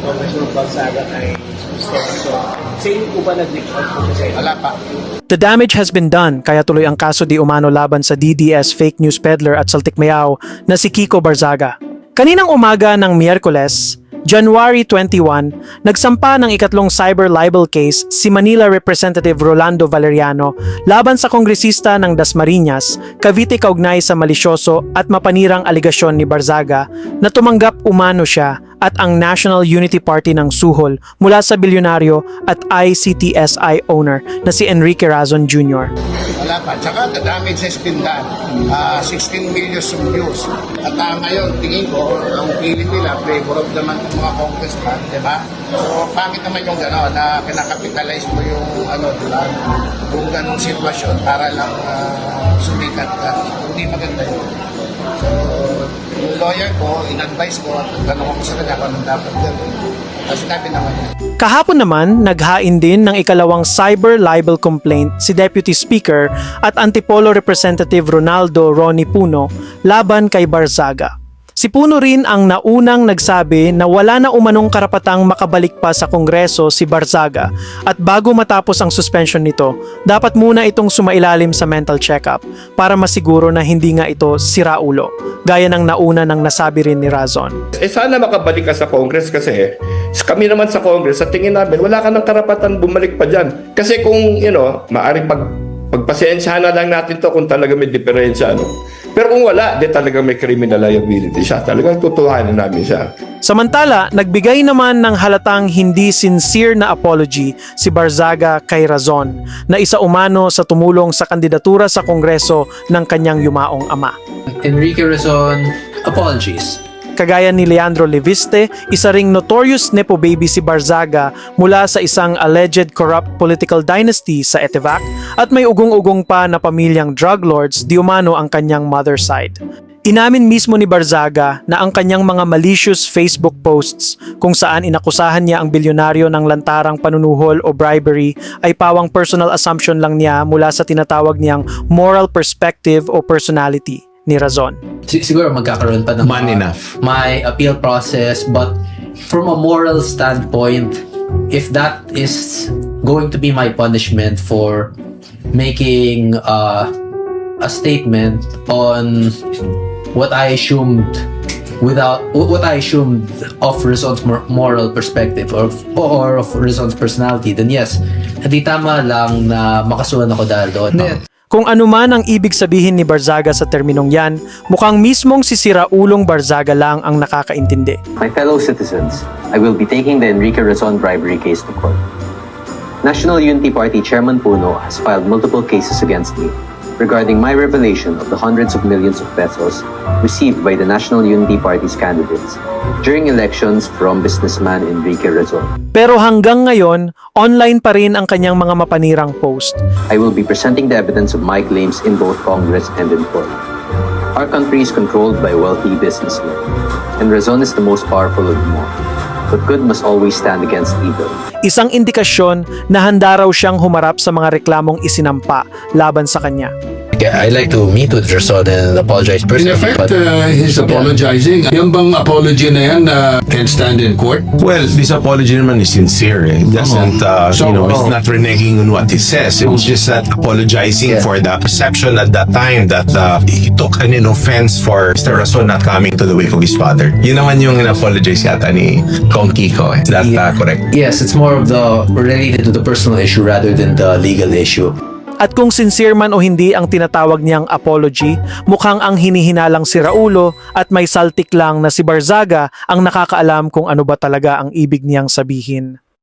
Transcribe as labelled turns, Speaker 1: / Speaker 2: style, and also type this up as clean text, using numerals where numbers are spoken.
Speaker 1: Congressman Gonzaga kay Mr. Sa inyo po ba nag-reach out po sa inyo?
Speaker 2: Wala pa.
Speaker 3: The damage has been done, kaya tuloy ang kaso di umano laban sa DDS fake news peddler at saltikmayaw na si Kiko Barzaga. Kaninang umaga ng Miyerkules, January 21, nagsampa ng ikatlong cyber libel case si Manila Representative Rolando Valeriano laban sa kongresista ng Dasmariñas, Cavite kaugnay sa malisyoso at mapanirang aligasyon ni Barzaga na tumanggap umano siya at ang National Unity Party ng suhol mula sa bilyonaryo at ICTSI owner na si Enrique Razon Jr.
Speaker 2: Wala pa. Tsaka the damage has been done. 16 million views. At ngayon, tingin ko, ang feeling nila, flavor of the month ng mga congressman, di ba? So, pangit naman yung gano'n, na kinakapitalize mo yung, di ba? Kung gano'ng sitwasyon para lang sumikat ka. Hindi maganda yun. So, yung lawyer ko, in-advise ko, at tanong ako sa kanya kung anong dapat gawin. Kasi sinabi naman niya.
Speaker 3: Kahapon naman, naghain din ng ikalawang cyber libel complaint si Deputy Speaker at Antipolo Representative Ronaldo Ronnie Puno laban kay Barzaga. Si Puno rin ang naunang nagsabi na wala na umanong karapatang makabalik pa sa Kongreso si Barzaga at bago matapos ang suspension nito, dapat muna itong sumailalim sa mental check-up para masiguro na hindi nga ito siraulo, gaya ng nauna ng nasabi rin ni Razon.
Speaker 4: Sana makabalik ka sa Congress kasi kami naman sa Congress, sa tingin namin, wala ka ng karapatan bumalik pa dyan. Kasi kung, maaaring pagpasensyahan na lang natin to kung talaga may diferensya, Pero kung wala, di talaga may criminal liability siya. Talagang tutuhanin namin siya.
Speaker 3: Samantala, nagbigay naman ng halatang hindi sincere na apology si Barzaga kay Razon na isa umano sa tumulong sa kandidatura sa Kongreso ng kanyang yumaong ama.
Speaker 5: Enrique Razon, apologies.
Speaker 3: Kagaya ni Leandro Leviste, isa ring notorious nepo baby si Barzaga mula sa isang alleged corrupt political dynasty sa Etevac at may ugong-ugong pa na pamilyang drug lords di umano ang kanyang mother side. Inamin mismo ni Barzaga na ang kanyang mga malicious Facebook posts kung saan inakusahan niya ang bilyonaryo ng lantarang panunuhol o bribery ay pawang personal assumption lang niya mula sa tinatawag niyang moral perspective o personality ni Razon.
Speaker 5: Siguro magkakaroon pa ng
Speaker 6: Man enough.
Speaker 5: My appeal process, but from a moral standpoint, if that is going to be my punishment for making a statement on what I assumed of Razon's moral perspective or of Razon's personality, then yes, hindi tama lang na makasuhan ako dahil doon.
Speaker 3: Kung ano man ang ibig sabihin ni Barzaga sa terminong yan, mukhang mismong si Siraulong Barzaga lang ang nakakaintindi.
Speaker 7: My fellow citizens, I will be taking the Enrique Razon bribery case to court. National Unity Party Chairman Puno has filed multiple cases against me regarding my revelation of the hundreds of millions of pesos received by the National Unity Party's candidates during elections from businessman Enrique Razon.
Speaker 3: Pero hanggang ngayon, online pa rin ang kanyang mga mapanirang post.
Speaker 7: I will be presenting the evidence of my claims in both Congress and in court. Our country is controlled by wealthy businessmen, and Razon is the most powerful of them all. But good must always stand against evil.
Speaker 3: Isang indikasyon na handa raw siyang humarap sa mga reklamong isinampa laban sa kanya.
Speaker 6: I'd like to meet with Razon and apologize personally.
Speaker 8: In effect, he's apologizing. Yung bang apology na yan can stand in court?
Speaker 9: Well, this apology naman is sincere. It doesn't, it's not reneging on what he says. It was just that apologizing for the perception at that time that he took an offense for Mr. Razon not coming to the wake of his father. Yun naman yung in-apologize yata ni Kong Kiko. Is that correct?
Speaker 5: Yes, it's more of the related to the personal issue rather than the legal issue.
Speaker 3: At kung sincere man o hindi ang tinatawag niyang apology, mukhang ang hinihinalang si Raulo at may saltik lang na si Barzaga ang nakakaalam kung ano ba talaga ang ibig niyang sabihin.